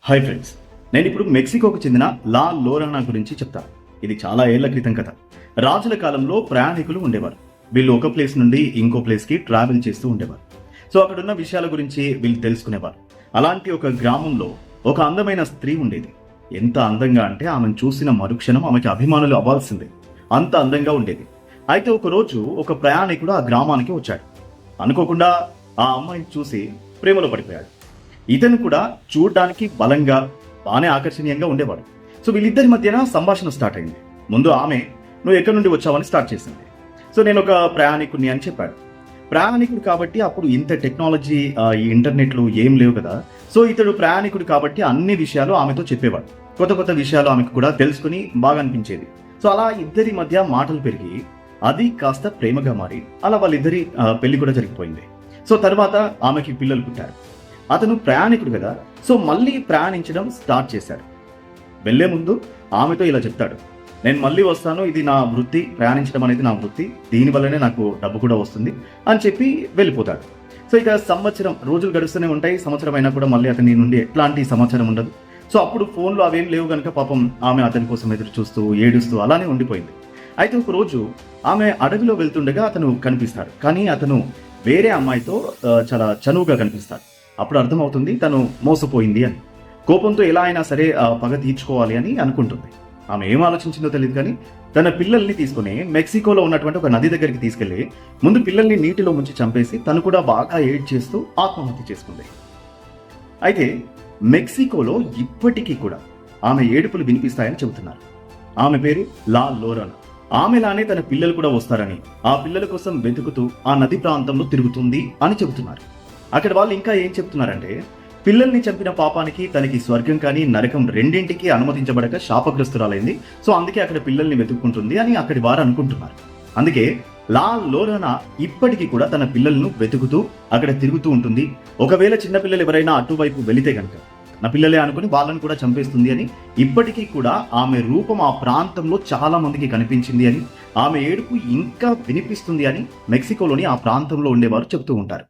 Hi friends, నేను ఇప్పుడు మెక్సికోకు చెందిన లా లోరానా గురించి చెప్తాను. ఇది చాలా ఏళ్ల క్రితం కథ. రాజుల కాలంలో ప్రయాణికులు ఉండేవారు. వీళ్ళు ఒక ప్లేస్ నుండి ఇంకో ప్లేస్కి ట్రావెల్ చేస్తూ ఉండేవారు. సో అక్కడున్న విషయాల గురించి వీళ్ళు తెలుసుకునేవారు. అలాంటి ఒక గ్రామంలో ఒక అందమైన స్త్రీ ఉండేది. ఎంత అందంగా అంటే ఆమెను చూసిన మరుక్షణం ఆమెకి అభిమానులు అవ్వాల్సిందే, అంత అందంగా ఉండేది. అయితే ఒకరోజు ఒక ప్రయాణికుడు ఆ గ్రామానికి వచ్చాడు. అనుకోకుండా ఆ అమ్మాయిని చూసి ప్రేమలో పడిపోయాడు. ఇతను కూడా చూడడానికి బలంగా బాగానే ఆకర్షణీయంగా ఉండేవాడు. సో వీళ్ళిద్దరి మధ్యన సంభాషణ స్టార్ట్ అయింది. ముందు ఆమె నువ్వు ఎక్కడి నుండి వచ్చావని స్టార్ట్ చేసింది. సో నేను ఒక ప్రయాణికుడిని అని చెప్పాడు. ప్రయాణికుడు కాబట్టి అప్పుడు ఇంత టెక్నాలజీ ఈ ఇంటర్నెట్లు ఏం లేవు కదా. సో ఇతడు ప్రయాణికుడు కాబట్టి అన్ని విషయాలు ఆమెతో చెప్పేవాడు. కొత్త కొత్త విషయాలు ఆమెకు కూడా తెలుసుకుని బాగా అనిపించేది. సో అలా ఇద్దరి మధ్య మాటలు పెరిగి అది కాస్త ప్రేమగా మారి అలా వాళ్ళిద్దరి పెళ్లి కూడా జరిగిపోయింది. సో తర్వాత ఆమెకి పిల్లలు పుట్టారు. అతను ప్రయాణికుడు కదా, సో మళ్ళీ ప్రయాణించడం స్టార్ట్ చేశాడు. వెళ్లే ముందు ఆమెతో ఇలా చెప్తాడు, నేను మళ్ళీ వస్తాను, ఇది నా వృత్తి, ప్రయాణించడం అనేది నా వృత్తి, దీనివల్లనే నాకు డబ్బు కూడా వస్తుంది అని చెప్పి వెళ్ళిపోతాడు. సో ఇక సంవత్సరం రోజులు గడుస్తూనే ఉంటాయి. సంవత్సరం అయినా కూడా మళ్ళీ అతని నుండి ఎట్లాంటి సమాచారం ఉండదు. సో అప్పుడు ఫోన్లు అవేం లేవు కనుక పాపం ఆమె అతని కోసం ఎదురు చూస్తూ ఏడుస్తూ అలానే ఉండిపోయింది. అయితే ఒక రోజు ఆమె అడవిలో వెళ్తుండగా అతను కనిపిస్తాడు. కానీ అతను వేరే అమ్మాయితో చాలా చనువుగా కనిపిస్తాడు. అప్పుడు అర్థమవుతుంది తను మోసపోయింది అని. కోపంతో ఎలా అయినా సరే పగ తీర్చుకోవాలి అని అనుకుంటుంది. ఆమె ఏం ఆలోచించిందో తెలియదు కానీ తన పిల్లల్ని తీసుకుని మెక్సికోలో ఉన్నటువంటి ఒక నది దగ్గరికి తీసుకెళ్లి ముందు పిల్లల్ని నీటిలో ముంచి చంపేసి తను కూడా బాగా ఏడ్ చేస్తూ ఆత్మహత్య చేసుకుంది. అయితే మెక్సికోలో ఇప్పటికీ కూడా ఆమె ఏడుపులు వినిపిస్తాయని చెబుతున్నారు. ఆమె పేరు లా లోరానా. ఆమెలానే తన పిల్లలు కూడా వస్తారని, ఆ పిల్లల కోసం వెతుకుతూ ఆ నది ప్రాంతంలో తిరుగుతుంది అని చెబుతున్నారు. అక్కడ వాళ్ళు ఇంకా ఏం చెప్తున్నారంటే పిల్లల్ని చంపిన పాపానికి తనకి స్వర్గం కానీ నరకం రెండింటికి అనుమతించబడక శాపగ్రస్తురాలైంది. సో అందుకే అక్కడ పిల్లల్ని వెతుక్కుంటుంది అని అక్కడి వారు అనుకుంటున్నారు. అందుకే లా లోరానా ఇప్పటికీ కూడా తన పిల్లలను వెతుకుతూ అక్కడ తిరుగుతూ ఉంటుంది. ఒకవేళ చిన్నపిల్లలు ఎవరైనా అటువైపు వెళితే కనుక నా పిల్లలే అనుకుని వాళ్ళని కూడా చంపేస్తుంది అని, ఇప్పటికీ కూడా ఆమె రూపం ఆ ప్రాంతంలో చాలా మందికి కనిపించింది అని, ఆమె ఏడుపు ఇంకా వినిపిస్తుంది అని మెక్సికోలోని ఆ ప్రాంతంలో ఉండేవారు చెబుతూ ఉంటారు.